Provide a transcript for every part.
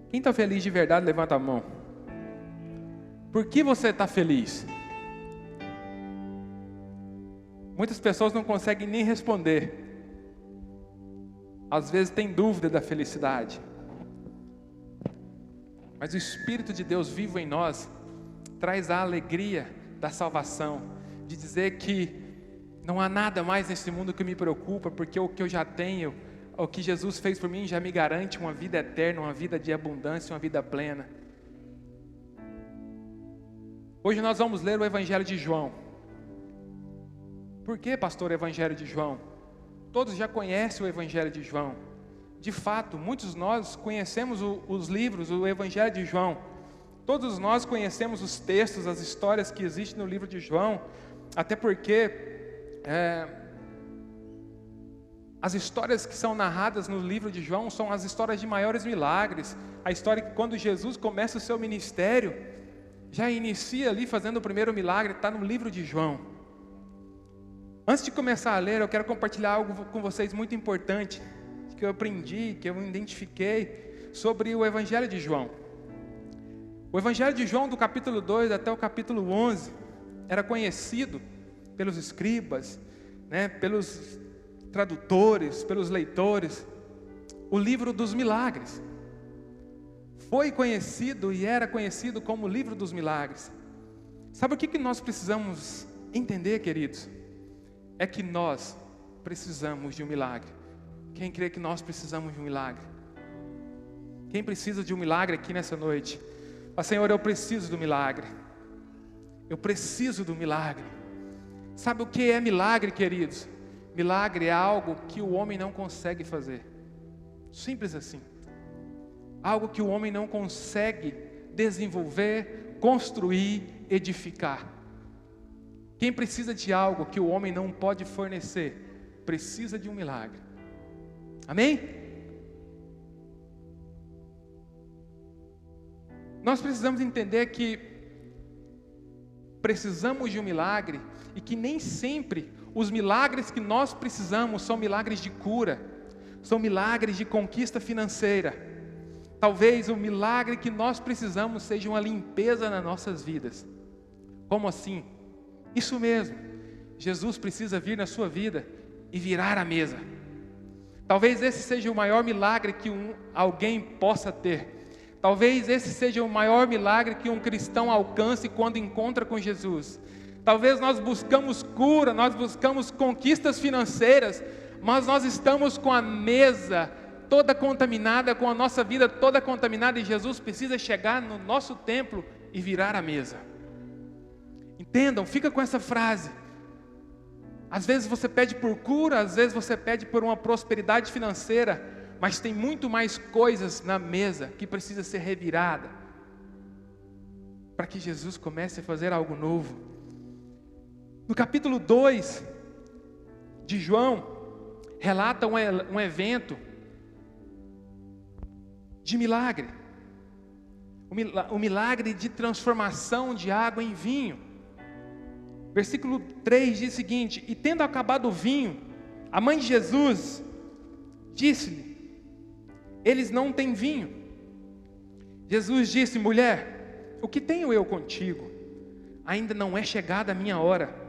Quem está feliz de verdade, levanta a mão. Por que você está feliz? Muitas pessoas não conseguem nem responder. Às vezes tem dúvida da felicidade. Mas o Espírito de Deus vivo em nós traz a alegria da salvação, de dizer que não há nada mais nesse mundo que me preocupa, porque o que eu já tenho, o que Jesus fez por mim já me garante uma vida eterna, uma vida de abundância, uma vida plena. Hoje nós vamos ler o Evangelho de João. Por que, pastor, o Evangelho de João? Todos já conhecem o Evangelho de João. De fato, muitos de nós conhecemos os livros, o Evangelho de João. Todos nós conhecemos os textos, as histórias que existem no livro de João, até porque as histórias que são narradas no livro de João são as histórias de maiores milagres. A história que quando Jesus começa o seu ministério, já inicia ali fazendo o primeiro milagre, está no livro de João. Antes de começar a ler, eu quero compartilhar algo com vocês muito importante, que eu aprendi, que eu identifiquei sobre o Evangelho de João. O Evangelho de João, do capítulo 2 até o capítulo 11, era conhecido pelos escribas, pelos tradutores, pelos leitores, o livro dos milagres. Foi conhecido e era conhecido como o livro dos milagres. Sabe o que nós precisamos entender, queridos? É que nós precisamos de um milagre. Quem crê que nós precisamos de um milagre? Quem precisa de um milagre aqui nessa noite? Fala, Senhor, eu preciso do milagre. Eu preciso do milagre. Sabe o que é milagre, queridos? Milagre é algo que o homem não consegue fazer. Simples assim. Algo que o homem não consegue desenvolver, construir, edificar. Quem precisa de algo que o homem não pode fornecer, precisa de um milagre. Amém? Nós precisamos entender que precisamos de um milagre e que nem sempre os milagres que nós precisamos são milagres de cura, são milagres de conquista financeira. Talvez o milagre que nós precisamos seja uma limpeza nas nossas vidas. Como assim? Isso mesmo, Jesus precisa vir na sua vida e virar a mesa. Talvez esse seja o maior milagre que alguém possa ter. Talvez esse seja o maior milagre que um cristão alcance quando encontra com Jesus. Talvez nós buscamos cura, nós buscamos conquistas financeiras, mas nós estamos com a mesa toda contaminada, com a nossa vida toda contaminada, e Jesus precisa chegar no nosso templo e virar a mesa. Entendam, fica com essa frase. Às vezes você pede por cura, às vezes você pede por uma prosperidade financeira, mas tem muito mais coisas na mesa que precisa ser revirada para que Jesus comece a fazer algo novo. No capítulo 2 de João, relata um evento de milagre. O milagre de transformação de água em vinho. Versículo 3 diz o seguinte: e tendo acabado o vinho, a mãe de Jesus disse-lhe: eles não têm vinho. Jesus disse: mulher, o que tenho eu contigo? Ainda não é chegada a minha hora.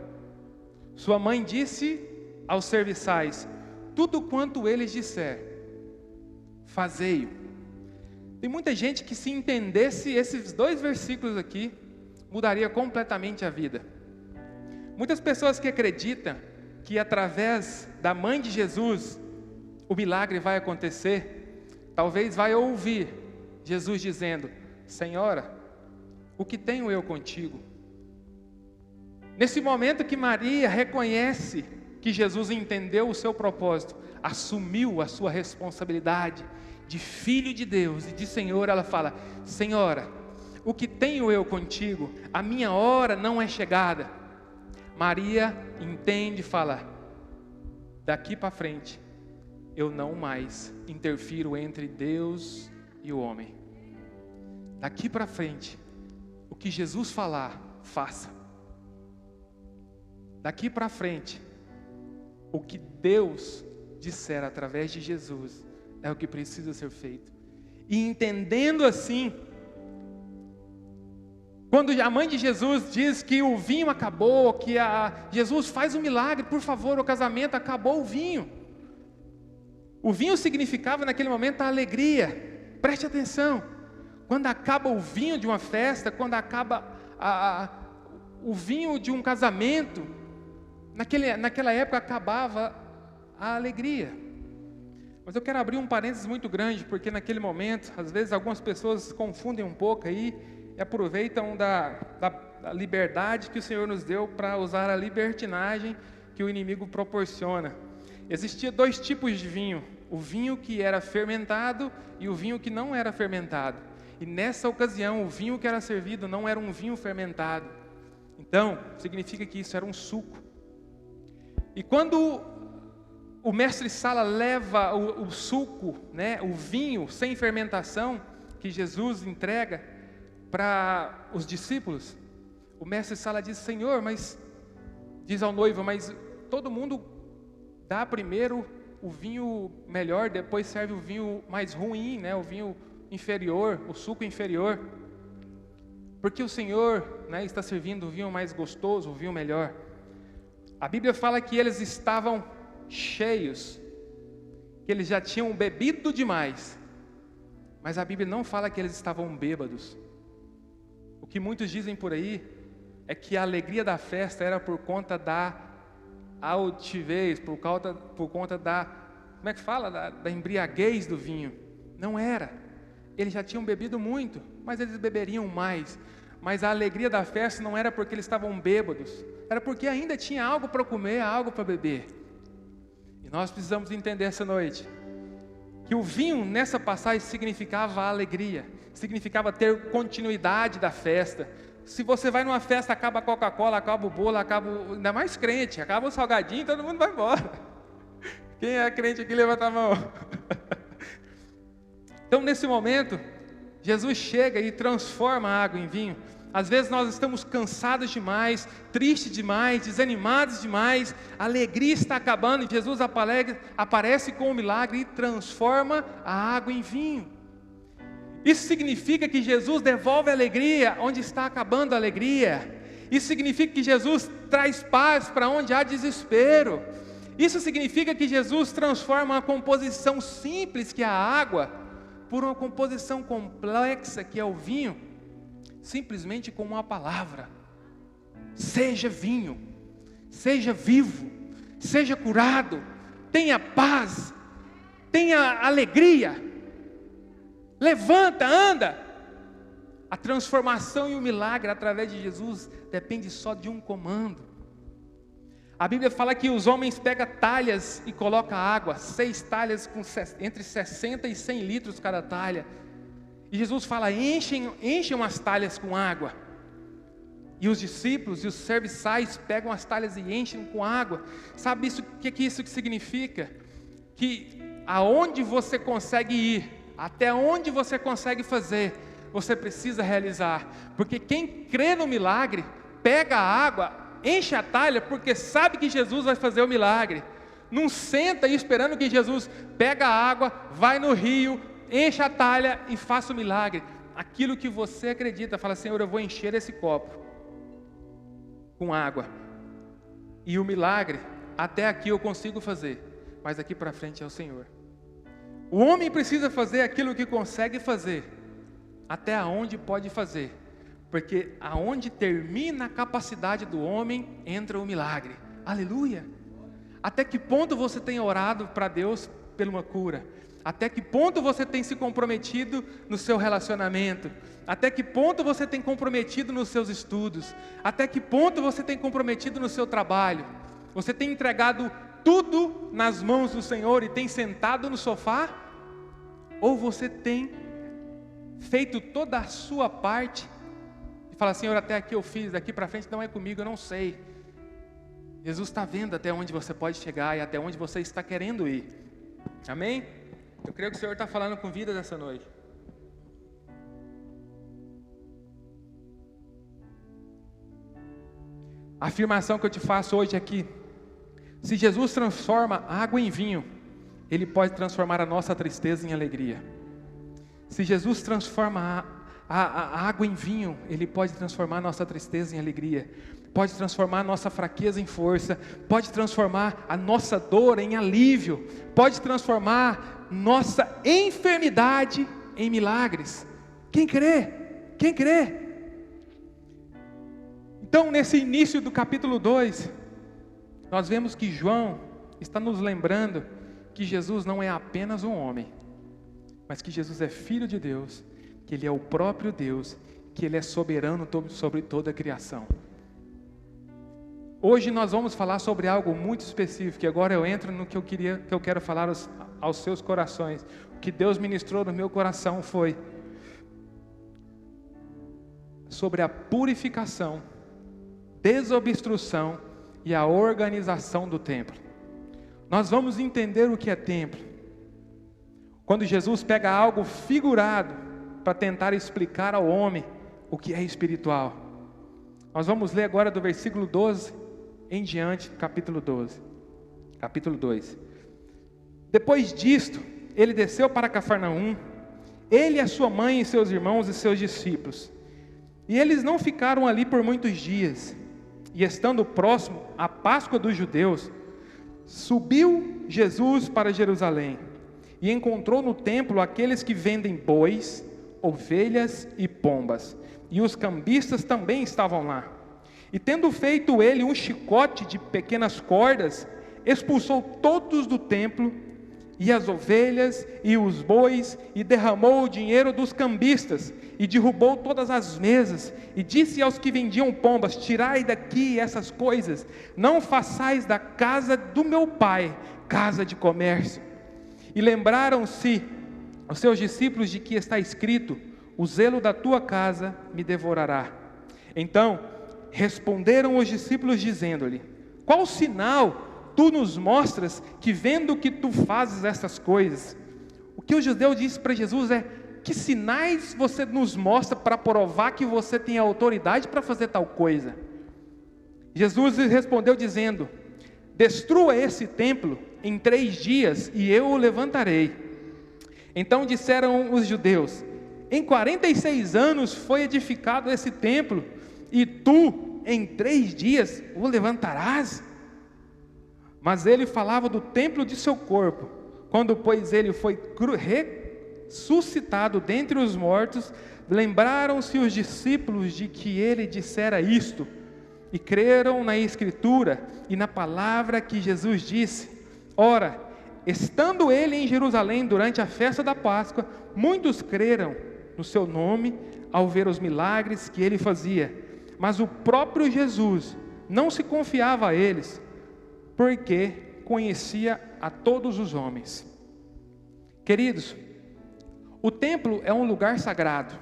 Sua mãe disse aos serviçais: tudo quanto eles disser, fazei-o. Tem muita gente que, se entendesse esses 2 versículos aqui, mudaria completamente a vida. Muitas pessoas que acreditam que através da mãe de Jesus o milagre vai acontecer, talvez vai ouvir Jesus dizendo: Senhora, o que tenho eu contigo? Nesse momento que Maria reconhece que Jesus entendeu o seu propósito, assumiu a sua responsabilidade de filho de Deus e de Senhor, ela fala: Senhora, o que tenho eu contigo? A minha hora não é chegada. Maria entende e fala: daqui para frente eu não mais interfiro entre Deus e o homem. Daqui para frente, o que Jesus falar, faça. Daqui para frente, o que Deus disser através de Jesus é o que precisa ser feito. E entendendo assim, quando a mãe de Jesus diz que o vinho acabou, que Jesus faz um milagre, por favor, o casamento acabou o vinho. O vinho significava naquele momento a alegria. Preste atenção. Quando acaba o vinho de uma festa, quando acaba o vinho de um casamento, naquela época acabava a alegria. Mas eu quero abrir um parênteses muito grande, porque naquele momento, às vezes algumas pessoas confundem um pouco aí e aproveitam da liberdade que o Senhor nos deu para usar a libertinagem que o inimigo proporciona. Existia 2 tipos de vinho: o vinho que era fermentado e o vinho que não era fermentado. E nessa ocasião, o vinho que era servido não era um vinho fermentado. Então, significa que isso era um suco. E quando o mestre Sala leva o suco, né, o vinho sem fermentação, que Jesus entrega para os discípulos, o mestre Sala diz: Senhor, diz ao noivo, mas todo mundo dá primeiro o vinho melhor, depois serve o vinho mais ruim, né, o vinho inferior, o suco inferior. Porque o Senhor, né, está servindo o vinho mais gostoso, o vinho melhor. A Bíblia fala que eles estavam cheios, que eles já tinham bebido demais, mas a Bíblia não fala que eles estavam bêbados. O que muitos dizem por aí é que a alegria da festa era por conta da altivez, por conta da, como é que fala, da embriaguez do vinho. Não era. Eles já tinham bebido muito, mas eles beberiam mais. Mas a alegria da festa não era porque eles estavam bêbados, era porque ainda tinha algo para comer, algo para beber. E nós precisamos entender essa noite que o vinho nessa passagem significava a alegria, significava ter continuidade da festa. Se você vai numa festa, acaba a Coca-Cola, acaba o bolo, ainda mais crente, acaba o salgadinho, todo mundo vai embora. Quem é crente aqui, levanta a mão. Então, nesse momento, Jesus chega e transforma a água em vinho. Às vezes nós estamos cansados demais, tristes demais, desanimados demais, a alegria está acabando e Jesus aparece com o milagre e transforma a água em vinho. Isso significa que Jesus devolve a alegria onde está acabando a alegria. Isso significa que Jesus traz paz para onde há desespero. Isso significa que Jesus transforma uma composição simples, que é a água, por uma composição complexa, que é o vinho, simplesmente com uma palavra: seja vinho, seja vivo, seja curado, tenha paz, tenha alegria, levanta, anda. A transformação e o milagre através de Jesus depende só de um comando. A Bíblia fala que os homens pegam talhas e colocam água, 6 talhas com entre 60 e 100 litros cada talha. E Jesus fala: enchem as talhas com água. E os discípulos e os serviçais pegam as talhas e enchem com água. Sabe o que isso significa? Que aonde você consegue ir, até onde você consegue fazer, você precisa realizar. Porque quem crê no milagre, pega a água, enche a talha, porque sabe que Jesus vai fazer o milagre. Não senta aí esperando que Jesus pega a água, vai no rio, enche a talha e faça o milagre. Aquilo que você acredita, fala: Senhor, eu vou encher esse copo com água, e o milagre, até aqui eu consigo fazer, mas daqui para frente é o Senhor. O homem precisa fazer aquilo que consegue fazer, até onde pode fazer, porque aonde termina a capacidade do homem, entra o milagre. Aleluia! Até que ponto você tem orado para Deus por uma cura? Até que ponto você tem se comprometido no seu relacionamento? Até que ponto você tem comprometido nos seus estudos? Até que ponto você tem comprometido no seu trabalho? Você tem entregado tudo nas mãos do Senhor e tem sentado no sofá? Ou você tem feito toda a sua parte e fala: Senhor, até aqui eu fiz, daqui para frente não é comigo, eu não sei. Jesus está vendo até onde você pode chegar e até onde você está querendo ir. Amém? Eu creio que o Senhor está falando com vida nessa noite. A afirmação que eu te faço hoje aqui: se Jesus transforma água em vinho, Ele pode transformar a nossa tristeza em alegria. Se Jesus transforma a água em vinho, Ele pode transformar a nossa tristeza em alegria, pode transformar a nossa fraqueza em força, pode transformar a nossa dor em alívio, pode transformar nossa enfermidade em milagres. Quem crê? Quem crê? Então, nesse início do capítulo 2, nós vemos que João está nos lembrando que Jesus não é apenas um homem, mas que Jesus é Filho de Deus, que Ele é o próprio Deus, que Ele é soberano sobre toda a criação. Hoje nós vamos falar sobre algo muito específico, e agora eu entro no que eu quero falar aos seus corações. O que Deus ministrou no meu coração foi sobre a purificação, desobstrução e a organização do templo. Nós vamos entender o que é templo quando Jesus pega algo figurado para tentar explicar ao homem o que é espiritual. Nós vamos ler agora do versículo 12 em diante, capítulo 2. Depois disto, ele desceu para Cafarnaum, ele, a sua mãe e seus irmãos e seus discípulos. E eles não ficaram ali por muitos dias. E estando próximo à Páscoa dos judeus, subiu Jesus para Jerusalém e encontrou no templo aqueles que vendem bois, ovelhas e pombas, e os cambistas também estavam lá. E tendo feito ele um chicote de pequenas cordas, expulsou todos do templo, e as ovelhas e os bois, e derramou o dinheiro dos cambistas, e derrubou todas as mesas, e disse aos que vendiam pombas: tirai daqui essas coisas, não façais da casa do meu pai casa de comércio. E lembraram-se os seus discípulos de que está escrito: o zelo da tua casa me devorará. Então responderam os discípulos dizendo-lhe: qual sinal tu nos mostras, que vendo que tu fazes essas coisas? O que o judeu disse para Jesus é: que sinais você nos mostra para provar que você tem autoridade para fazer tal coisa? Jesus lhes respondeu dizendo: destrua esse templo em 3 dias e eu o levantarei. Então disseram os judeus: em 46 anos foi edificado esse templo, e tu em 3 dias o levantarás? Mas ele falava do templo de seu corpo. Quando, pois, ele foi ressuscitado dentre os mortos, lembraram-se os discípulos de que ele dissera isto, e creram na Escritura e na palavra que Jesus disse. Ora, estando ele em Jerusalém durante a festa da Páscoa, muitos creram no seu nome ao ver os milagres que ele fazia. Mas o próprio Jesus não se confiava a eles, porque conhecia a todos os homens. Queridos, o templo é um lugar sagrado.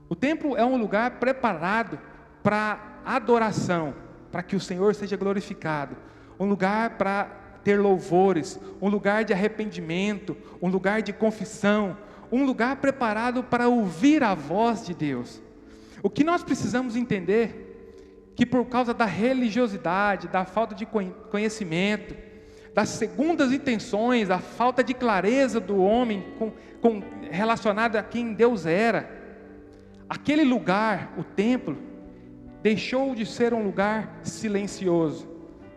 O templo é um lugar preparado para adoração, para que o Senhor seja glorificado. Um lugar para ter louvores, um lugar de arrependimento, um lugar de confissão, um lugar preparado para ouvir a voz de Deus. O que nós precisamos entender, que por causa da religiosidade, da falta de conhecimento, das segundas intenções, da falta de clareza do homem relacionado a quem Deus era, aquele lugar, o templo, deixou de ser um lugar silencioso,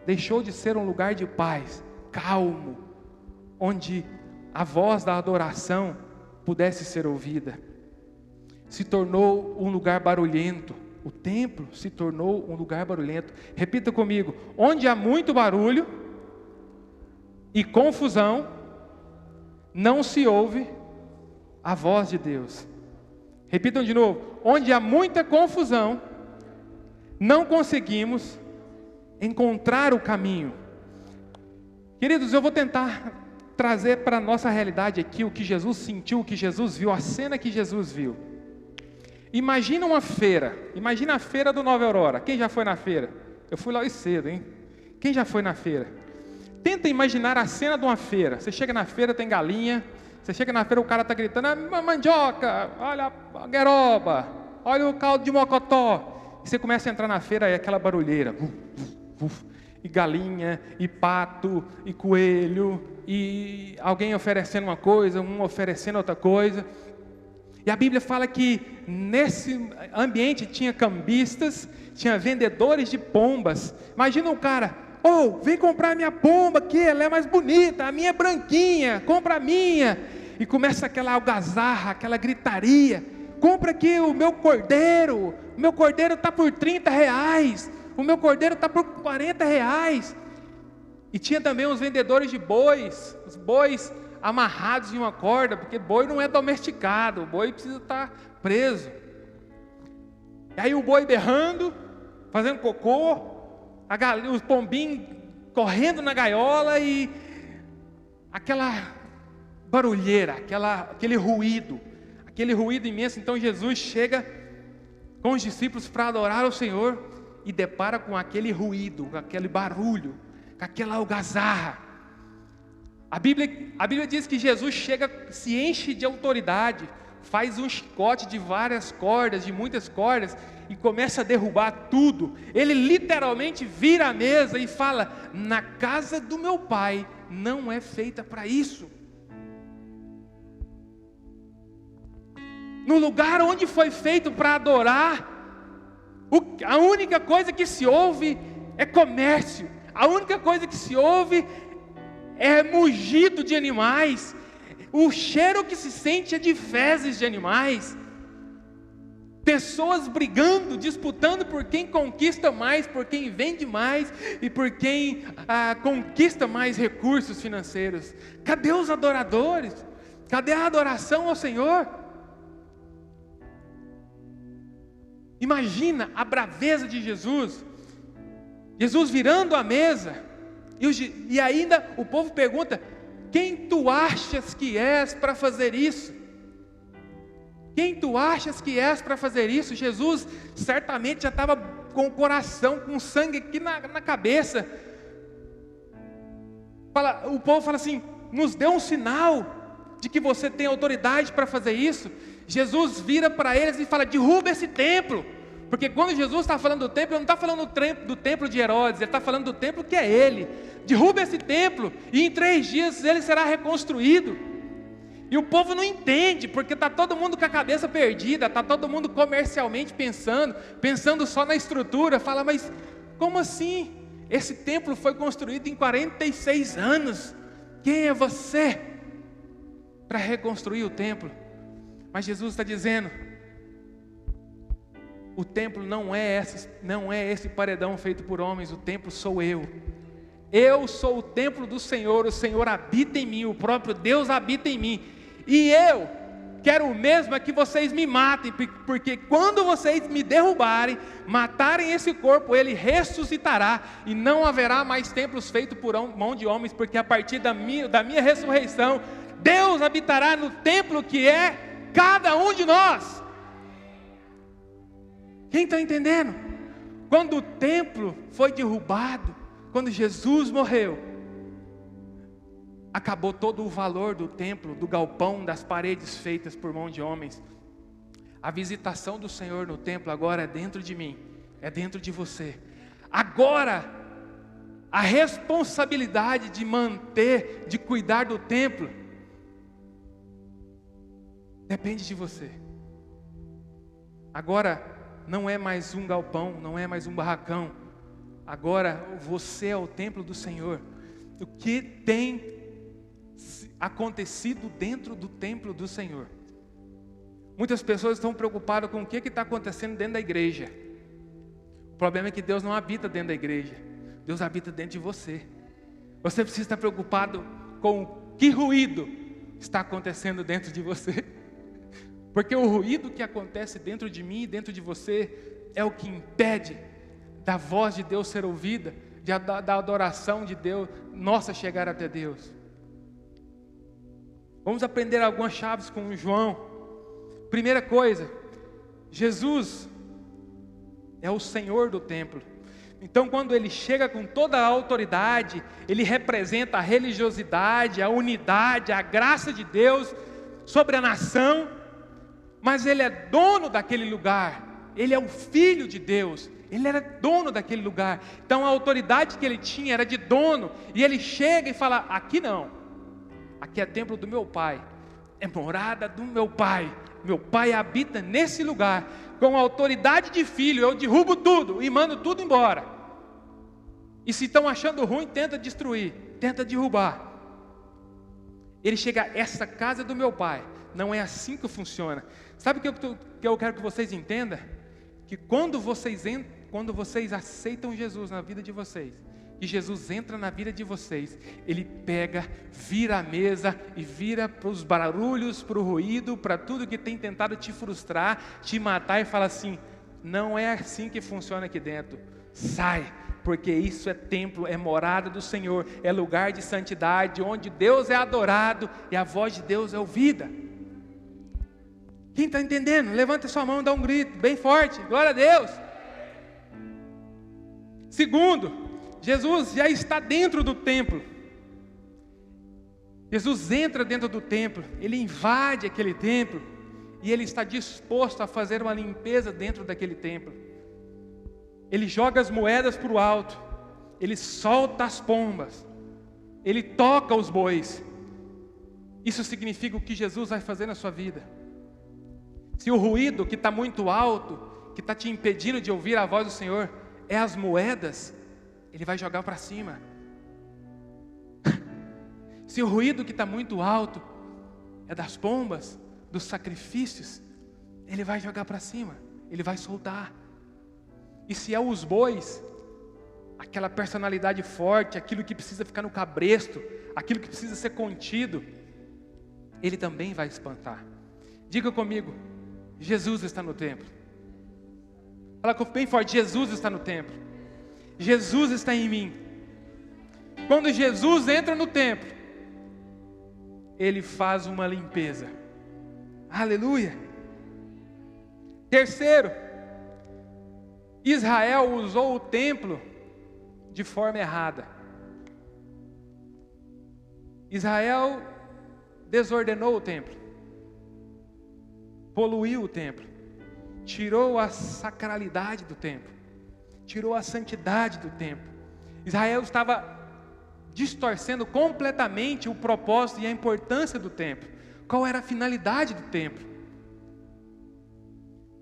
deixou de ser um lugar de paz, calmo, onde a voz da adoração pudesse ser ouvida. Se tornou um lugar barulhento. O templo se tornou um lugar barulhento. Repita comigo: onde há muito barulho e confusão, não se ouve a voz de Deus. Repitam de novo: onde há muita confusão, não conseguimos encontrar o caminho. Queridos, eu vou tentar trazer para a nossa realidade aqui o que Jesus sentiu, o que Jesus viu, a cena que Jesus viu. Imagina uma feira, imagina a feira do Nova Aurora. Quem já foi na feira? Eu fui lá hoje cedo, hein? Quem já foi na feira? Tenta imaginar a cena de uma feira. Você chega na feira, tem galinha. Você chega na feira, o cara está gritando: ah, mandioca, olha a gueroba, olha o caldo de mocotó. E você começa a entrar na feira, é aquela barulheira. E galinha, e pato, e coelho, e alguém oferecendo uma coisa, um oferecendo outra coisa. E a Bíblia fala que nesse ambiente tinha cambistas, tinha vendedores de pombas. Imagina um cara: vem comprar minha pomba aqui, ela é mais bonita, a minha é branquinha, compra a minha. E começa aquela algazarra, aquela gritaria: compra aqui o meu cordeiro está por R$30, o meu cordeiro está por R$40. E tinha também os vendedores de bois, os bois amarrados em uma corda, porque boi não é domesticado, o boi precisa estar preso. E aí o boi berrando, fazendo cocô, os pombinhos correndo na gaiola, e aquela barulheira, aquele ruído imenso. Então Jesus chega com os discípulos para adorar o Senhor e depara com aquele ruído, com aquele barulho, com aquela algazarra. A Bíblia diz que Jesus chega, se enche de autoridade, faz um chicote de várias cordas, de muitas cordas, e começa a derrubar tudo. Ele literalmente vira a mesa e fala: na casa do meu pai não é feita para isso. No lugar onde foi feito para adorar, a única coisa que se ouve é comércio, a única coisa que se ouve é mugido de animais, o cheiro que se sente é de fezes de animais, pessoas brigando, disputando por quem conquista mais, por quem vende mais e por quem conquista mais recursos financeiros. Cadê os adoradores? Cadê a adoração ao Senhor? Imagina a braveza de Jesus virando a mesa, e ainda o povo pergunta: quem tu achas que és para fazer isso? Quem tu achas que és para fazer isso? Jesus certamente já estava com o coração, com sangue aqui na cabeça. O povo fala assim: nos dê um sinal de que você tem autoridade para fazer isso. Jesus vira para eles e fala: derruba esse templo. Porque quando Jesus está falando do templo, ele não está falando do templo de Herodes, ele está falando do templo que é ele. Derruba esse templo e em 3 dias ele será reconstruído. E o povo não entende, porque está todo mundo com a cabeça perdida, está todo mundo comercialmente pensando só na estrutura. Fala: mas como assim? Esse templo foi construído em 46 anos. Quem é você para reconstruir o templo? Mas Jesus está dizendo: o templo não é esse paredão feito por homens, o templo sou eu. Eu sou o templo do Senhor, o Senhor habita em mim, o próprio Deus habita em mim. E eu quero o mesmo é que vocês me matem, porque quando vocês me derrubarem, matarem esse corpo, ele ressuscitará, e não haverá mais templos feitos por mão de homens, porque a partir da minha ressurreição, Deus habitará no templo que é cada um de nós. Quem está entendendo? Quando o templo foi derrubado, quando Jesus morreu, acabou todo o valor do templo, do galpão, das paredes feitas por mão de homens. A visitação do Senhor no templo agora é dentro de mim, é dentro de você. Agora, a responsabilidade de manter, de cuidar do templo, depende de você. Agora, não é mais um galpão, não é mais um barracão. Agora você é o templo do Senhor. O que tem acontecido dentro do templo do Senhor? Muitas pessoas estão preocupadas com o que está acontecendo dentro da igreja. O problema é que Deus não habita dentro da igreja. Deus habita dentro de você. Você precisa estar preocupado com que ruído está acontecendo dentro de você. Porque o ruído que acontece dentro de mim e dentro de você é o que impede da voz de Deus ser ouvida, da adoração de Deus, nossa, chegar até Deus. Vamos aprender algumas chaves com João. Primeira coisa, Jesus é o Senhor do templo. Então, quando ele chega com toda a autoridade, ele representa a religiosidade, a unidade, a graça de Deus sobre a nação. Mas ele é dono daquele lugar, ele é o Filho de Deus, ele era dono daquele lugar. Então a autoridade que ele tinha era de dono, e ele chega e fala: aqui não, aqui é templo do meu Pai, é morada do meu Pai, Meu Pai habita nesse lugar. Com a autoridade de filho, eu derrubo tudo e mando tudo embora. E se estão achando ruim, tenta destruir, tenta derrubar. Ele chega, essa casa é do meu Pai. Não é assim que funciona. Sabe o que eu quero que vocês entendam? Que quando vocês aceitam Jesus na vida de vocês, e Jesus entra na vida de vocês, Ele pega, vira a mesa e vira para os barulhos, para o ruído, para tudo que tem tentado te frustrar, te matar, e fala assim: não é assim que funciona aqui dentro, sai, porque isso é templo, é morada do Senhor, é lugar de santidade, onde Deus é adorado e a voz de Deus é ouvida. Quem está entendendo? Levanta sua mão e dá um grito bem forte, glória a Deus. Segundo, Jesus já está dentro do templo. Jesus entra dentro do templo, Ele invade aquele templo, e Ele está disposto a fazer uma limpeza dentro daquele templo. Ele joga as moedas para o alto, Ele solta as pombas, Ele toca os bois. Isso significa o que Jesus vai fazer na sua vida. Se o ruído que está muito alto, que está te impedindo de ouvir a voz do Senhor, é as moedas, Ele vai jogar para cima. Se o ruído que está muito alto é das pombas, dos sacrifícios, Ele vai jogar para cima, Ele vai soltar. E se é os bois, aquela personalidade forte, aquilo que precisa ficar no cabresto, aquilo que precisa ser contido, Ele também vai espantar. Diga comigo: Jesus está no templo. Fala bem forte: Jesus está no templo. Jesus está em mim. Quando Jesus entra no templo, Ele faz uma limpeza. Aleluia. Terceiro, Israel usou o templo de forma errada. Israel desordenou o templo, poluiu o templo, tirou a sacralidade do templo, tirou a santidade do templo. Israel estava distorcendo completamente o propósito e a importância do templo. Qual era a finalidade do templo?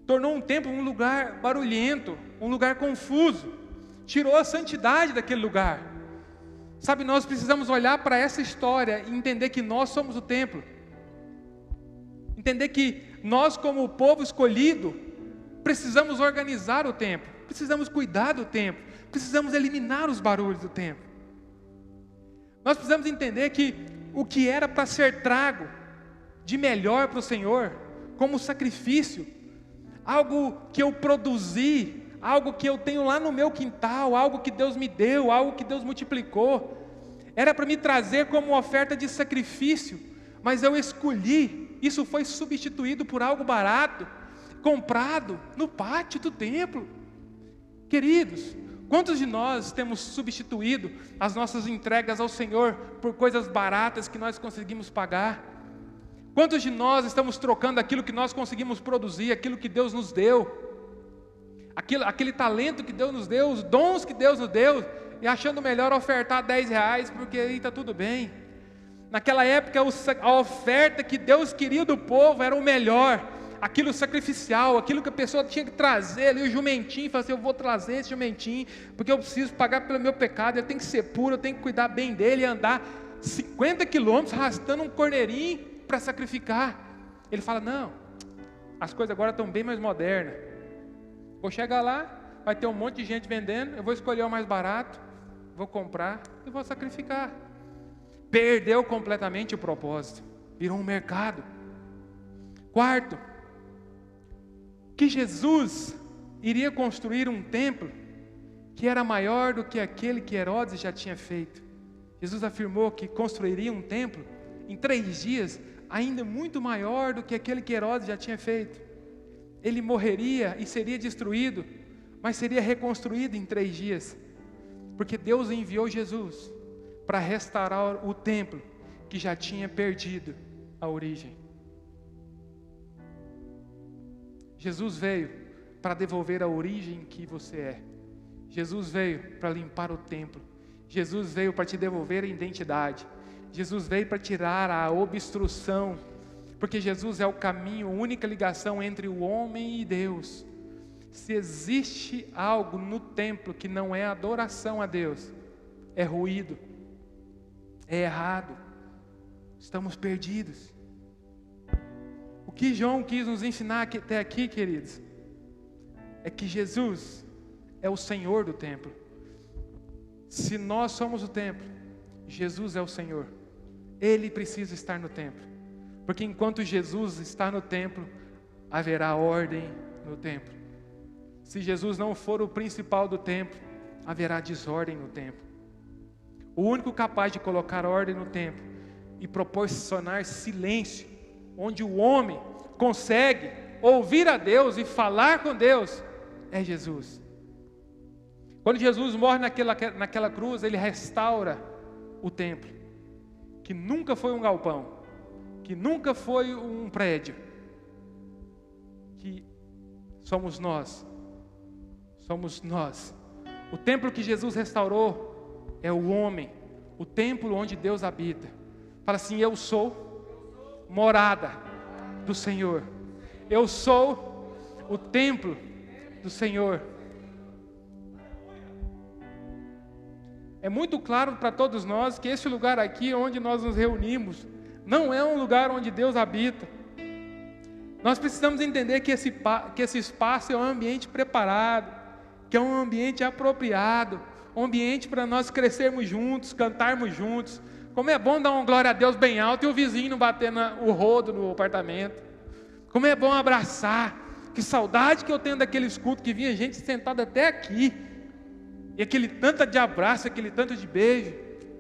Tornou um templo um lugar barulhento, um lugar confuso, tirou a santidade daquele lugar. Sabe, nós precisamos olhar para essa história e entender que nós somos o templo. Entender que nós, como o povo escolhido, precisamos organizar o templo, precisamos cuidar do templo, precisamos eliminar os barulhos do templo. Nós precisamos entender que o que era para ser trago de melhor para o Senhor, como sacrifício, algo que eu produzi, algo que eu tenho lá no meu quintal, algo que Deus me deu, algo que Deus multiplicou, era para me trazer como oferta de sacrifício, mas eu escolhi, isso foi substituído por algo barato, comprado no pátio do templo. Queridos, quantos de nós temos substituído as nossas entregas ao Senhor por coisas baratas que nós conseguimos pagar? Quantos de nós estamos trocando aquilo que nós conseguimos produzir, aquilo que Deus nos deu, aquele talento que Deus nos deu, os dons que Deus nos deu, e achando melhor ofertar R$10, porque aí está tudo bem? Naquela época a oferta que Deus queria do povo era o melhor, aquilo sacrificial, aquilo que a pessoa tinha que trazer ali, o jumentinho, falar assim: eu vou trazer esse jumentinho, porque eu preciso pagar pelo meu pecado, ele tem que ser puro, eu tenho que cuidar bem dele, e andar 50 quilômetros arrastando um corneirinho para sacrificar. Ele fala: não, as coisas agora estão bem mais modernas, vou chegar lá, vai ter um monte de gente vendendo, eu vou escolher o mais barato, vou comprar e vou sacrificar. Perdeu completamente o propósito, virou um mercado. Quarto, que Jesus iria construir um templo que era maior do que aquele que Herodes já tinha feito. Jesus afirmou que construiria um templo em 3 dias, ainda muito maior do que aquele que Herodes já tinha feito. Ele morreria e seria destruído, mas seria reconstruído em 3 dias, porque Deus enviou Jesus para restaurar o templo que já tinha perdido a origem. Jesus veio para devolver a origem que você é. Jesus veio para limpar o templo. Jesus veio para te devolver a identidade. Jesus veio para tirar a obstrução, Porque Jesus é o caminho, a única ligação entre o homem e Deus. Se existe algo no templo que não é adoração a Deus, é ruído, é errado, estamos perdidos. O que João quis nos ensinar até aqui, queridos, é que Jesus é o Senhor do templo. Se nós somos o templo, Jesus é o Senhor. Ele precisa estar no templo, porque enquanto Jesus está no templo, haverá ordem no templo. Se Jesus não for o principal do templo, haverá desordem no templo. O único capaz de colocar ordem no templo e proporcionar silêncio, onde o homem consegue ouvir a Deus e falar com Deus, é Jesus. Quando Jesus morre naquela cruz, Ele restaura o templo, que nunca foi um galpão, que nunca foi um prédio, que somos nós. O templo que Jesus restaurou é o homem, o templo onde Deus habita. Fala assim: eu sou morada do Senhor, eu sou o templo do Senhor. É muito claro para todos nós que esse lugar aqui onde nós nos reunimos não é um lugar onde Deus habita. Nós precisamos entender que esse espaço é um ambiente preparado, que é um ambiente apropriado, um ambiente para nós crescermos juntos, cantarmos juntos. Como é bom dar uma glória a Deus bem alto e o vizinho não bater o rodo no apartamento. Como é bom abraçar. Que saudade que eu tenho daqueles cultos que vinha gente sentada até aqui. E aquele tanto de abraço, aquele tanto de beijo.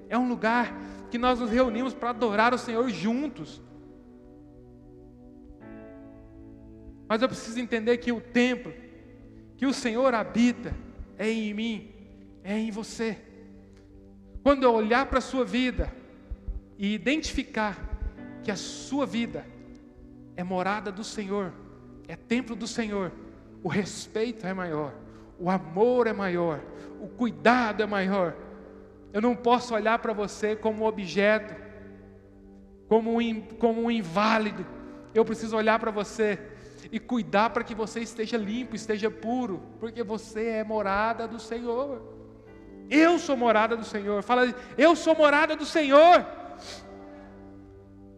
É um lugar que nós nos reunimos para adorar o Senhor juntos. Mas eu preciso entender que o templo que o Senhor habita é em mim, é em você. Quando eu olhar para a sua vida e identificar que a sua vida é morada do Senhor, é templo do Senhor, o respeito é maior, o amor é maior, o cuidado é maior. Eu não posso olhar para você como um objeto, como um inválido. Eu preciso olhar para você e cuidar para que você esteja limpo, esteja puro, porque você é morada do Senhor. Eu sou morada do Senhor. Fala, eu sou morada do Senhor.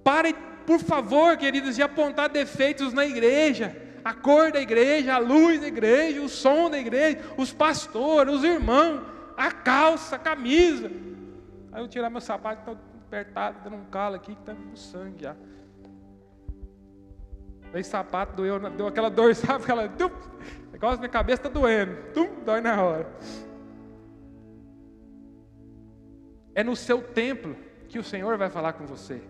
Pare, por favor, queridos, de apontar defeitos na igreja. A cor da igreja, a luz da igreja, o som da igreja, os pastores, os irmãos, a calça, a camisa. Aí eu tirar meu sapato, está apertado, dando um calo aqui, que está com sangue já. Esse sapato doeu, deu aquela dor, sabe? Aquela, negócio, minha cabeça está doendo, dói na hora. É no seu templo que o Senhor vai falar com você.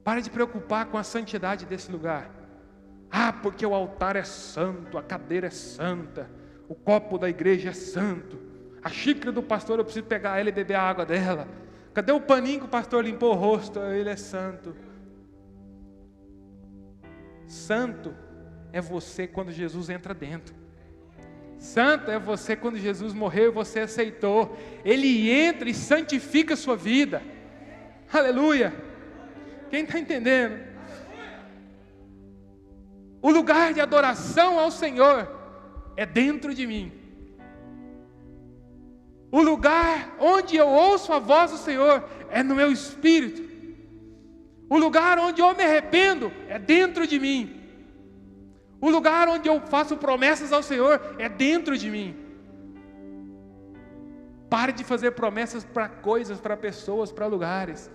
Pare de preocupar com a santidade desse lugar. Ah, porque o altar é santo, a cadeira é santa, o copo da igreja é santo, a xícara do pastor eu preciso pegar ela e beber a água dela. Cadê o paninho que o pastor limpou o rosto? Ele é santo. Santo é você quando Jesus entra dentro. Santo é você quando Jesus morreu e você aceitou. Ele entra e santifica a sua vida. Aleluia. Quem está entendendo? O lugar de adoração ao Senhor é dentro de mim. O lugar onde eu ouço a voz do Senhor é no meu espírito. O lugar onde eu me arrependo é dentro de mim. O lugar onde eu faço promessas ao Senhor é dentro de mim. Pare de fazer promessas para coisas, para pessoas, para lugares.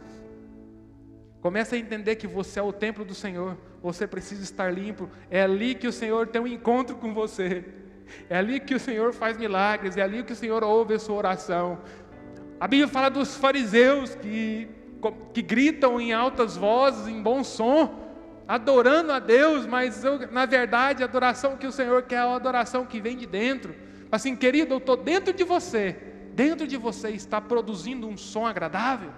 Comece a entender que você é o templo do Senhor. Você precisa estar limpo. É ali que o Senhor tem um encontro com você. É ali que o Senhor faz milagres. É ali que o Senhor ouve a sua oração. A Bíblia fala dos fariseus que gritam em altas vozes, em bom som, adorando a Deus, mas na verdade a adoração que o Senhor quer é a adoração que vem de dentro. Assim, querido, eu estou dentro de você está produzindo um som agradável?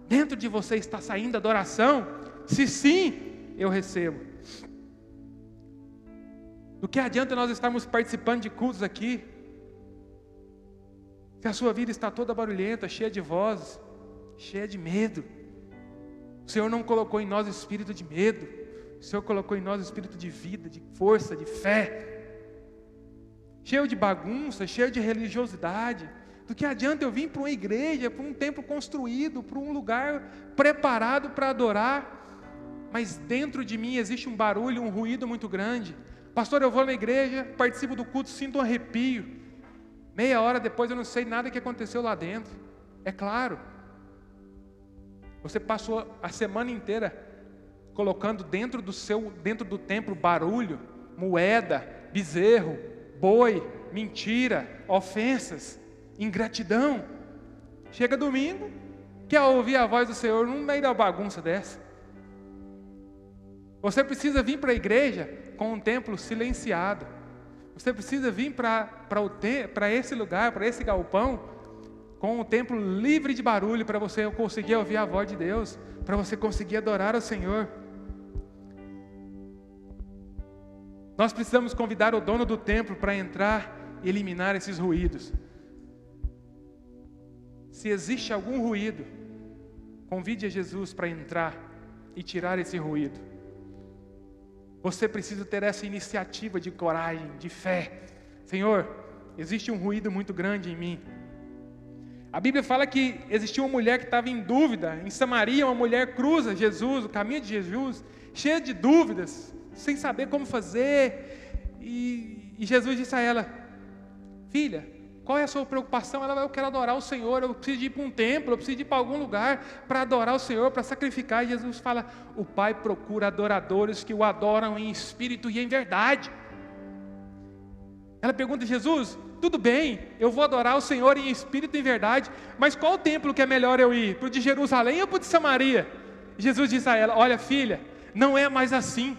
Dentro de você está saindo adoração? Se sim, eu recebo. Do que adianta nós estarmos participando de cultos aqui, se a sua vida está toda barulhenta, cheia de vozes, cheia de medo, O Senhor não colocou em nós espírito de medo. O Senhor colocou em nós espírito de vida, de força, de fé. Cheio de bagunça, cheio de religiosidade. Do que adianta eu vir para uma igreja, para um templo construído, para um lugar preparado para adorar, mas dentro de mim existe um barulho, um ruído muito grande. Pastor, eu vou na igreja, participo do culto, sinto um arrepio. Meia hora depois eu não sei nada que aconteceu lá dentro. É claro. Você passou a semana inteira colocando dentro do templo barulho, moeda, bezerro, boi, mentira, ofensas, ingratidão. Chega domingo, quer ouvir a voz do Senhor no meio da bagunça dessa. Você precisa vir para a igreja com um templo silenciado. Você precisa vir para esse lugar, para esse galpão, com um templo livre de barulho, para você conseguir ouvir a voz de Deus, para você conseguir adorar ao Senhor. Nós precisamos convidar o dono do templo para entrar e eliminar esses ruídos. Se existe algum ruído, convide a Jesus para entrar e tirar esse ruído. Você precisa ter essa iniciativa de coragem, de fé. Senhor, existe um ruído muito grande em mim. A Bíblia fala que existia uma mulher que estava em dúvida. Em Samaria, uma mulher cruza Jesus, o caminho de Jesus, cheia de dúvidas, sem saber como fazer. E Jesus disse a ela: filha, qual é a sua preocupação? Ela: eu quero adorar o Senhor, eu preciso ir para um templo, eu preciso ir para algum lugar para adorar o Senhor, para sacrificar. E Jesus fala: o Pai procura adoradores que o adoram em espírito e em verdade. Ela pergunta a Jesus: tudo bem, eu vou adorar o Senhor em espírito e em verdade, mas qual o templo que é melhor eu ir? Para o de Jerusalém ou para o de Samaria? E Jesus disse a ela: olha, filha, não é mais assim.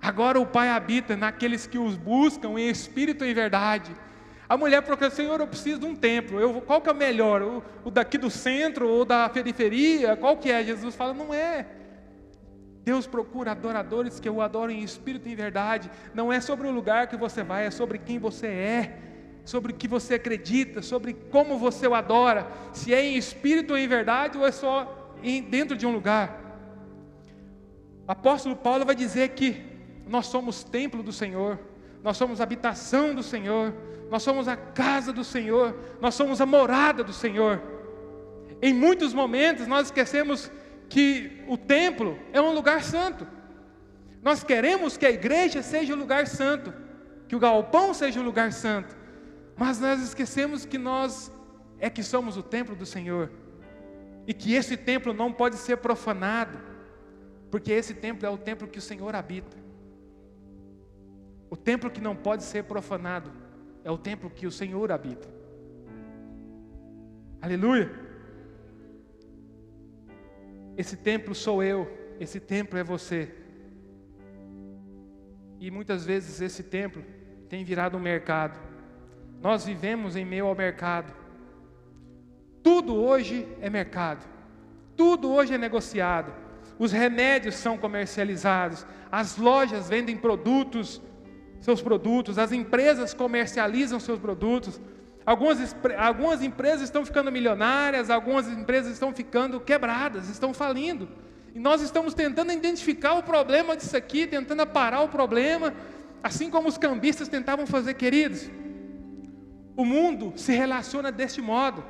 Agora o Pai habita naqueles que os buscam em espírito e em verdade. A mulher procura: Senhor, eu preciso de um templo. Qual que é o melhor? O daqui do centro ou da periferia? Qual que é? Jesus fala: não é. Deus procura adoradores que o adorem em espírito e em verdade. Não é sobre o lugar que você vai, é sobre quem você é, sobre o que você acredita, sobre como você o adora. Se é em espírito ou em verdade, ou é só dentro de um lugar. O apóstolo Paulo vai dizer que nós somos templo do Senhor, nós somos habitação do Senhor, nós somos a casa do Senhor, nós somos a morada do Senhor. Em muitos momentos nós esquecemos que o templo é um lugar santo. Nós queremos que a igreja seja um lugar santo, que o galpão seja um lugar santo, mas nós esquecemos que nós é que somos o templo do Senhor, e que esse templo não pode ser profanado, porque esse templo é o templo que o Senhor habita. O templo que não pode ser profanado é o templo que o Senhor habita. Aleluia! Esse templo sou eu, esse templo é você. E muitas vezes esse templo tem virado um mercado. Nós vivemos em meio ao mercado. Tudo hoje é mercado. Tudo hoje é negociado. Os remédios são comercializados. As lojas vendem seus produtos. As empresas comercializam seus produtos. Algumas empresas estão ficando milionárias, algumas empresas estão ficando quebradas, estão falindo. E nós estamos tentando identificar o problema disso aqui, tentando parar o problema, assim como os cambistas tentavam fazer, queridos. O mundo se relaciona deste modo,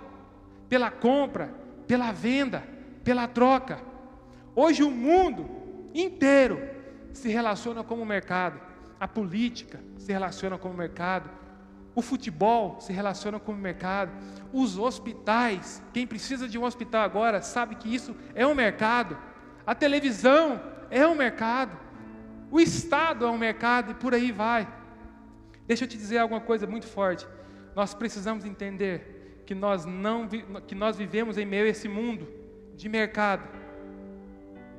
pela compra, pela venda, pela troca. Hoje o mundo inteiro se relaciona como mercado. A política se relaciona como mercado. O futebol se relaciona com o mercado. Os hospitais, quem precisa de um hospital agora sabe que isso é um mercado. A televisão é um mercado. O Estado é um mercado e por aí vai. Deixa eu te dizer alguma coisa muito forte. Nós precisamos entender que nós vivemos em meio a esse mundo de mercado.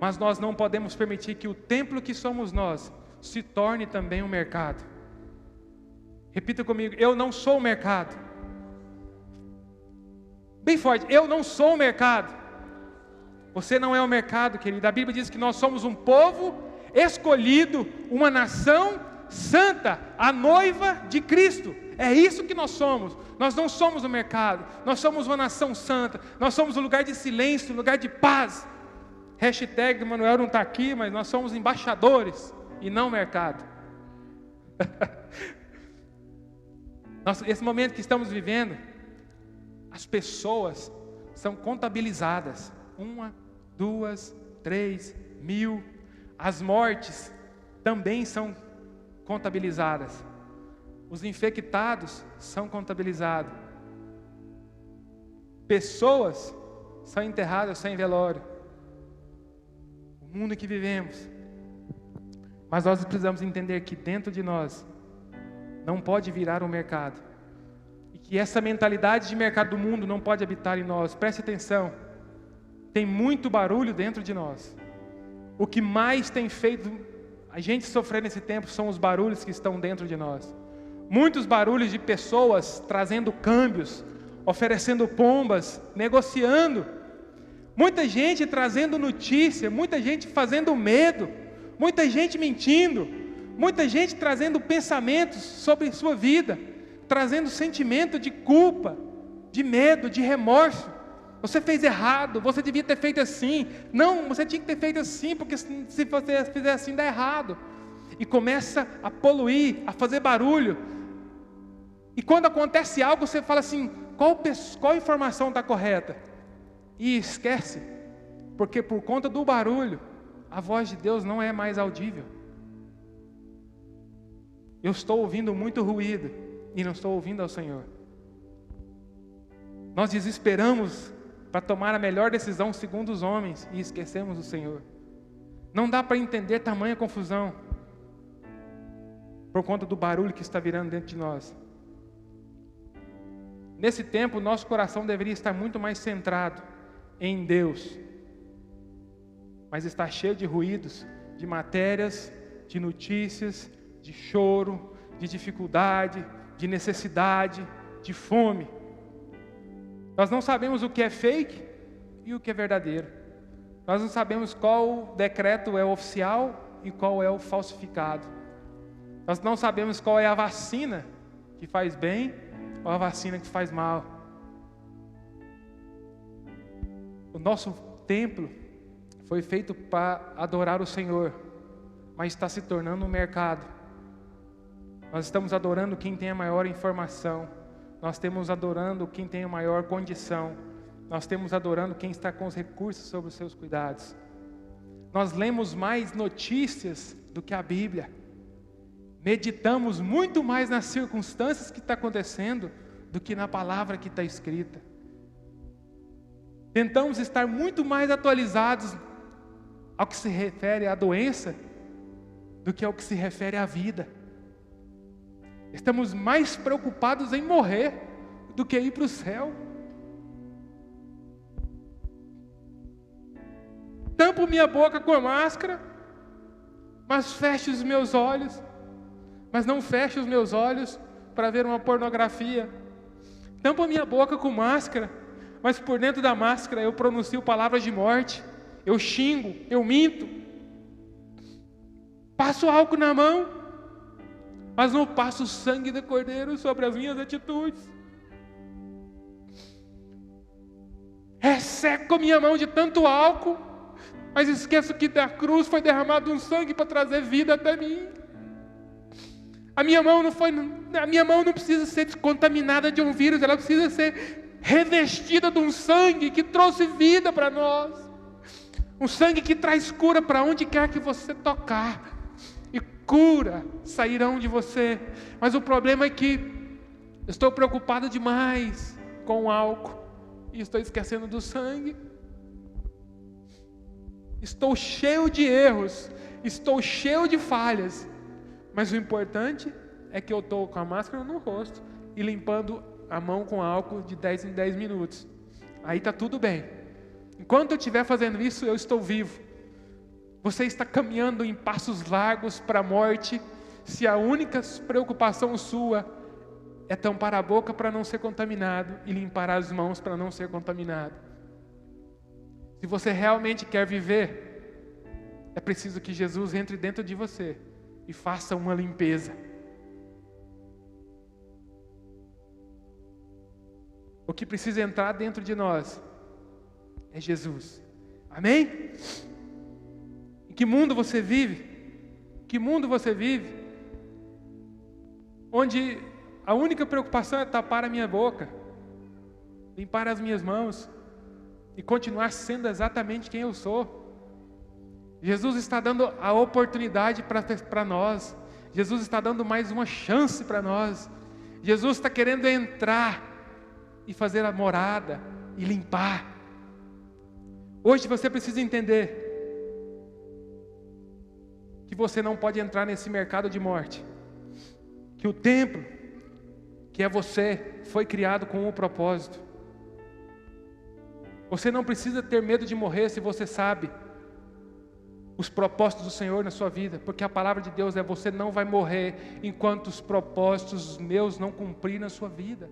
Mas nós não podemos permitir que o templo que somos nós se torne também um mercado. Repita comigo: eu não sou o mercado. Bem forte: eu não sou o mercado. Você não é o mercado, querido. A Bíblia diz que nós somos um povo escolhido, uma nação santa, a noiva de Cristo. É isso que nós somos. Nós não somos o mercado. Nós somos uma nação santa. Nós somos um lugar de silêncio, um lugar de paz. Hashtag Manuel não está aqui, mas nós somos embaixadores e não mercado. Esse momento que estamos vivendo, as pessoas são contabilizadas. 1, 2, 3, 1000. As mortes também são contabilizadas. Os infectados são contabilizados. Pessoas são enterradas sem velório. O mundo em que vivemos. Mas nós precisamos entender que dentro de nós não pode virar um mercado. E que essa mentalidade de mercado do mundo não pode habitar em nós. Preste atenção. Tem muito barulho dentro de nós. O que mais tem feito a gente sofrer nesse tempo são os barulhos que estão dentro de nós. Muitos barulhos de pessoas trazendo câmbios, oferecendo pombas, negociando. Muita gente trazendo notícia, muita gente fazendo medo, muita gente mentindo, muita gente trazendo pensamentos sobre sua vida, trazendo sentimento de culpa, de medo, de remorso. Você fez errado, você devia ter feito assim. Não, você tinha que ter feito assim, porque se você fizer assim dá errado. E começa a poluir, a fazer barulho. E quando acontece algo, você fala assim, qual informação está correta? E esquece, porque por conta do barulho, a voz de Deus não é mais audível. Eu estou ouvindo muito ruído e não estou ouvindo ao Senhor. Nós desesperamos para tomar a melhor decisão segundo os homens e esquecemos o Senhor. Não dá para entender tamanha confusão por conta do barulho que está virando dentro de nós. Nesse tempo, nosso coração deveria estar muito mais centrado em Deus, mas está cheio de ruídos, de matérias, de notícias, de choro, de dificuldade, de necessidade, de fome. Nós não sabemos o que é fake e o que é verdadeiro. Nós não sabemos qual decreto é oficial e qual é o falsificado. Nós não sabemos qual é a vacina que faz bem ou a vacina que faz mal. O nosso templo foi feito para adorar o Senhor, mas está se tornando um mercado. Nós estamos adorando quem tem a maior informação. Nós estamos adorando quem tem a maior condição. Nós estamos adorando quem está com os recursos sobre os seus cuidados. Nós lemos mais notícias do que a Bíblia. Meditamos muito mais nas circunstâncias que está acontecendo do que na palavra que está escrita. Tentamos estar muito mais atualizados ao que se refere à doença do que ao que se refere à vida. Estamos mais preocupados em morrer do que ir para o céu. Tampo minha boca com a máscara, mas fecho os meus olhos. Mas não fecho os meus olhos para ver uma pornografia. Tampo a minha boca com máscara, mas por dentro da máscara eu pronuncio palavras de morte. Eu xingo, eu minto. Passo álcool na mão, mas não passo o sangue do Cordeiro sobre as minhas atitudes. Resseco a minha mão de tanto álcool, mas esqueço que da cruz foi derramado um sangue para trazer vida até mim. A minha mão não precisa ser descontaminada de um vírus, ela precisa ser revestida de um sangue que trouxe vida para nós. Um sangue que traz cura para onde quer que você tocar. E cura sairão de você. Mas o problema é que eu estou preocupado demais com o álcool e estou esquecendo do sangue. Estou cheio de erros, estou cheio de falhas, mas o importante é que eu estou com a máscara no rosto e limpando a mão com álcool de 10 em 10 minutos. Aí está tudo bem. Enquanto eu estiver fazendo isso, eu estou vivo. Você está caminhando em passos largos para a morte, se a única preocupação sua é tampar a boca para não ser contaminado e limpar as mãos para não ser contaminado. Se você realmente quer viver, é preciso que Jesus entre dentro de você e faça uma limpeza. O que precisa entrar dentro de nós é Jesus. Amém? Em que mundo você vive? Que mundo você vive? Onde a única preocupação é tapar a minha boca, limpar as minhas mãos e continuar sendo exatamente quem eu sou. Jesus está dando a oportunidade para nós. Jesus está dando mais uma chance para nós. Jesus está querendo entrar e fazer a morada e limpar. Hoje você precisa entender que você não pode entrar nesse mercado de morte. Que o templo, que é você, foi criado com um propósito. Você não precisa ter medo de morrer se você sabe os propósitos do Senhor na sua vida, porque a palavra de Deus é: você não vai morrer enquanto os propósitos meus não cumprirem na sua vida.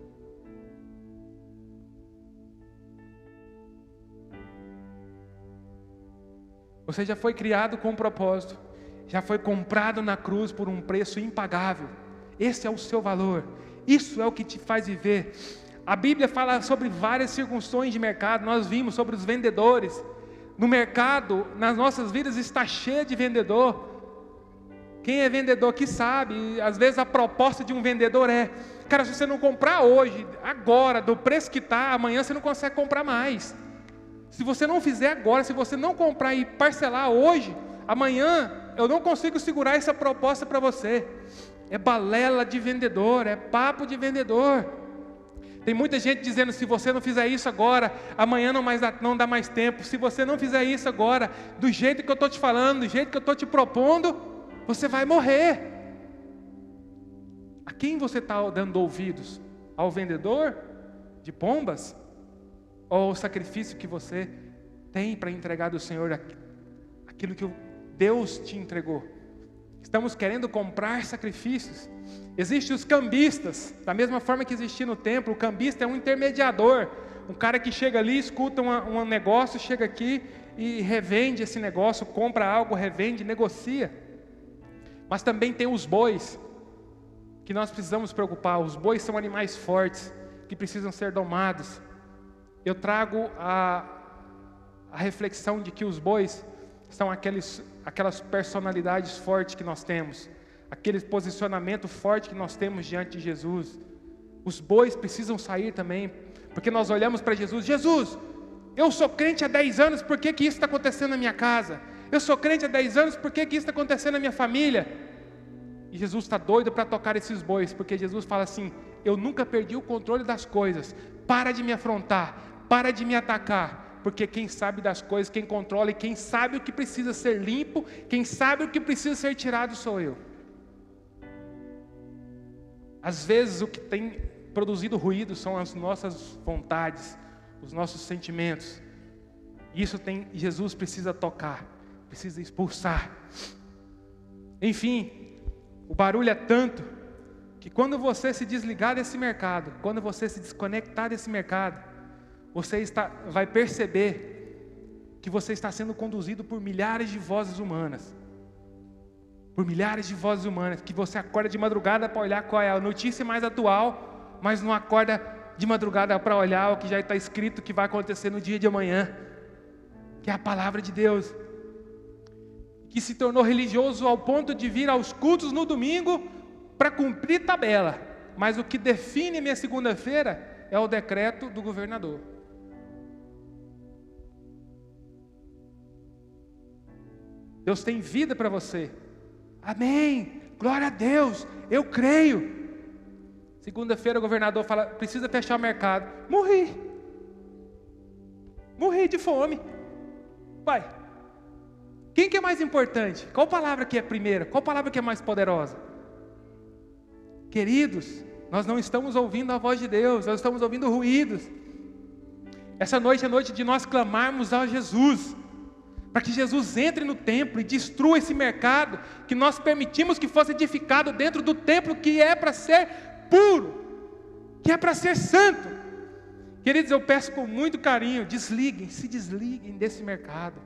Você já foi criado com um propósito, já foi comprado na cruz por um preço impagável. Esse é o seu valor, isso é o que te faz viver. A Bíblia fala sobre várias circunstâncias de mercado. Nós vimos sobre os vendedores. No mercado, nas nossas vidas, está cheio de vendedor. Quem é vendedor aqui sabe. Às vezes a proposta de um vendedor é: cara, se você não comprar hoje, agora, do preço que está, amanhã você não consegue comprar mais. Se você não fizer agora, se você não comprar e parcelar hoje, amanhã eu não consigo segurar essa proposta para você. É balela de vendedor, é papo de vendedor. Tem muita gente dizendo: se você não fizer isso agora, amanhã não dá mais tempo. Se você não fizer isso agora, do jeito que eu estou te falando, do jeito que eu estou te propondo, você vai morrer. A quem você está dando ouvidos? Ao vendedor de pombas? Ou ao sacrifício que você tem para entregar do Senhor aquilo que Deus te entregou? Estamos querendo comprar sacrifícios. Existem os cambistas, da mesma forma que existia no templo. O cambista é um intermediador, um cara que chega ali, escuta um negócio, chega aqui e revende esse negócio, compra algo, revende, negocia. Mas também tem os bois, que nós precisamos preocupar. Os bois são animais fortes, que precisam ser domados. Eu trago a reflexão de que os bois são aquelas personalidades fortes que nós temos, aquele posicionamento forte que nós temos diante de Jesus. Os bois precisam sair também, porque nós olhamos para Jesus: Jesus, eu sou crente há 10 anos, por que isso está acontecendo na minha casa? Eu sou crente há 10 anos, por que isso está acontecendo na minha família? E Jesus está doido para tocar esses bois, porque Jesus fala assim: eu nunca perdi o controle das coisas, para de me afrontar, para de me atacar, porque quem sabe das coisas, quem controla e quem sabe o que precisa ser limpo, quem sabe o que precisa ser tirado sou eu. Às vezes o que tem produzido ruído são as nossas vontades, os nossos sentimentos. Isso Jesus precisa tocar, precisa expulsar. Enfim, o barulho é tanto que quando você se desligar desse mercado, quando você se desconectar desse mercado, você vai perceber que você está sendo conduzido por milhares de vozes humanas. Por milhares de vozes humanas, que você acorda de madrugada para olhar qual é a notícia mais atual, mas não acorda de madrugada para olhar o que já está escrito que vai acontecer no dia de amanhã, que é a palavra de Deus. Que se tornou religioso ao ponto de vir aos cultos no domingo para cumprir tabela, mas o que define minha segunda-feira é o decreto do governador. Deus tem vida para você. Amém, glória a Deus, eu creio. Segunda-feira o governador fala: precisa fechar o mercado. Morri de fome. Vai, quem que é mais importante? Qual palavra que é primeira? Qual palavra que é mais poderosa? Queridos, nós não estamos ouvindo a voz de Deus, nós estamos ouvindo ruídos. Essa noite é noite de nós clamarmos a Jesus, para que Jesus entre no templo e destrua esse mercado que nós permitimos que fosse edificado dentro do templo, que é para ser puro, que é para ser santo. Queridos, eu peço com muito carinho: se desliguem desse mercado.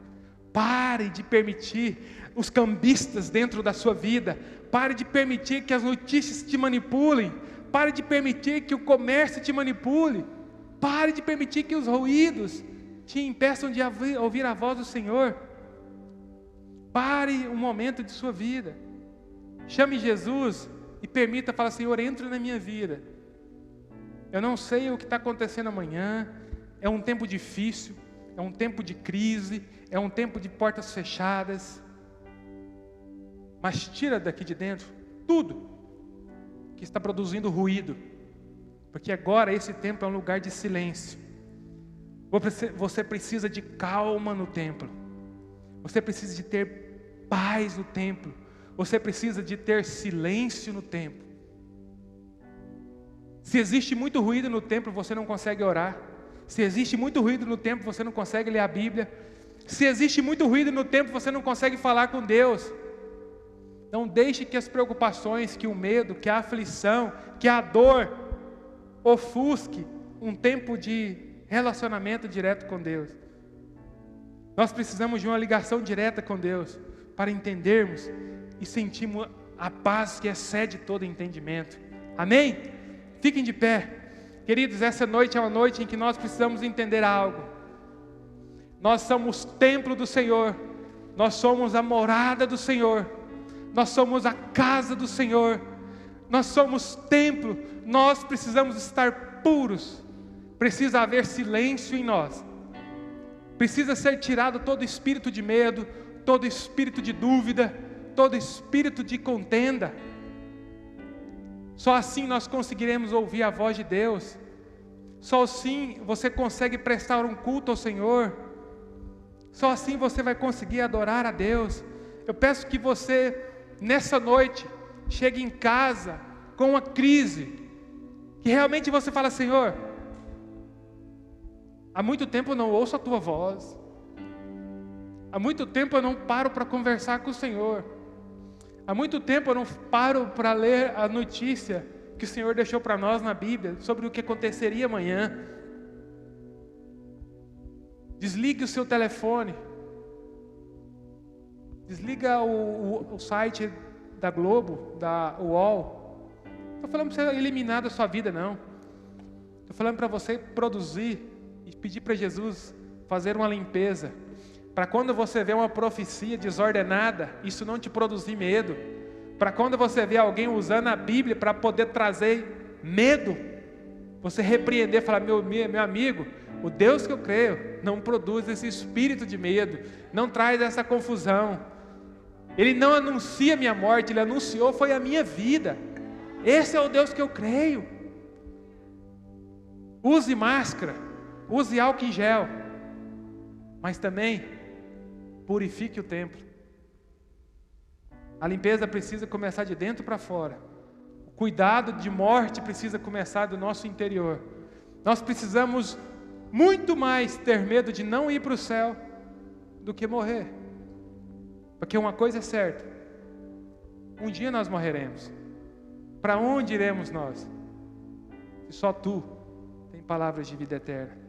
Pare de permitir os cambistas dentro da sua vida. Pare de permitir que as notícias te manipulem. Pare de permitir que o comércio te manipule. Pare de permitir que os ruídos te impeçam de ouvir a voz do Senhor. Pare um momento de sua vida. Chame Jesus e permita falar: Senhor, entra na minha vida. Eu não sei o que está acontecendo amanhã. É um tempo difícil, é um tempo de crise, é um tempo de portas fechadas. Mas tira daqui de dentro tudo que está produzindo ruído, porque agora esse tempo é um lugar de silêncio. Você precisa de calma no templo. Você precisa de ter paz no templo. Você precisa de ter silêncio no templo. Se existe muito ruído no templo, você não consegue orar. Se existe muito ruído no templo, você não consegue ler a Bíblia. Se existe muito ruído no templo, você não consegue falar com Deus. Não deixe que as preocupações, que o medo, que a aflição, que a dor ofusque um tempo de relacionamento direto com Deus. Nós precisamos de uma ligação direta com Deus para entendermos e sentirmos a paz que excede todo entendimento. Amém? Fiquem de pé. Queridos, essa noite é uma noite em que nós precisamos entender algo. Nós somos templo do Senhor. Nós somos a morada do Senhor. Nós somos a casa do Senhor. Nós somos templo. Nós precisamos estar puros. Precisa haver silêncio em nós. Precisa ser tirado todo espírito de medo, todo espírito de dúvida, todo espírito de contenda. Só assim nós conseguiremos ouvir a voz de Deus. Só assim você consegue prestar um culto ao Senhor. Só assim você vai conseguir adorar a Deus. Eu peço que você, nessa noite, chegue em casa com uma crise, que realmente você fala: Senhor, há muito tempo eu não ouço a Tua voz. Há muito tempo eu não paro para conversar com o Senhor. Há muito tempo eu não paro para ler a notícia que o Senhor deixou para nós na Bíblia sobre o que aconteceria amanhã. Desligue o seu telefone. Desliga o site da Globo, da UOL. Não estou falando para você eliminar da sua vida, não. Estou falando para você produzir e pedir para Jesus fazer uma limpeza. Para quando você vê uma profecia desordenada, isso não te produzir medo. Para quando você vê alguém usando a Bíblia para poder trazer medo, você repreender e falar: meu amigo, o Deus que eu creio não produz esse espírito de medo, não traz essa confusão. Ele não anuncia a minha morte, Ele anunciou foi a minha vida. Esse é o Deus que eu creio. Use máscara, use álcool em gel, mas também purifique o templo. A limpeza precisa começar de dentro para fora. O cuidado de morte precisa começar do nosso interior. Nós precisamos muito mais ter medo de não ir para o céu do que morrer. Porque uma coisa é certa: um dia nós morreremos. Para onde iremos nós? Se só Tu tem palavras de vida eterna.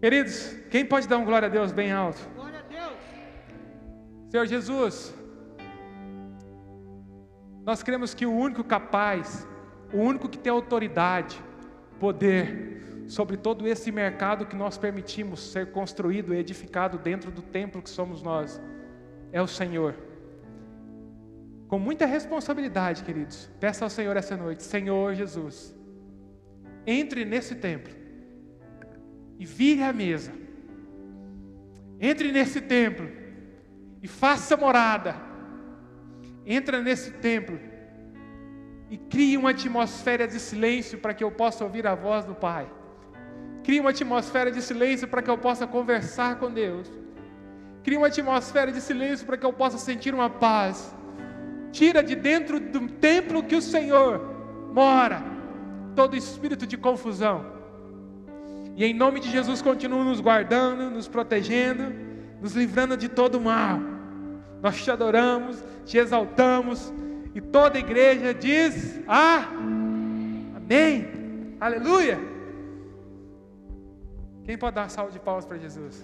Queridos, quem pode dar um glória a Deus bem alto? Glória a Deus. Senhor Jesus, nós cremos que o único capaz, o único que tem autoridade, poder sobre todo esse mercado que nós permitimos ser construído e edificado dentro do templo que somos nós, é o Senhor. Com muita responsabilidade, queridos, peça ao Senhor essa noite: Senhor Jesus, entre nesse templo e vire a mesa. Entre nesse templo e faça morada. Entra nesse templo e crie uma atmosfera de silêncio para que eu possa ouvir a voz do Pai. Crie uma atmosfera de silêncio para que eu possa conversar com Deus. Crie uma atmosfera de silêncio para que eu possa sentir uma paz. Tira de dentro do templo que o Senhor mora todo espírito de confusão. E em nome de Jesus, continua nos guardando, nos protegendo, nos livrando de todo o mal. Nós te adoramos, te exaltamos, e toda a igreja diz: amém, aleluia. Quem pode dar uma salva de palmas para Jesus?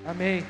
Amém.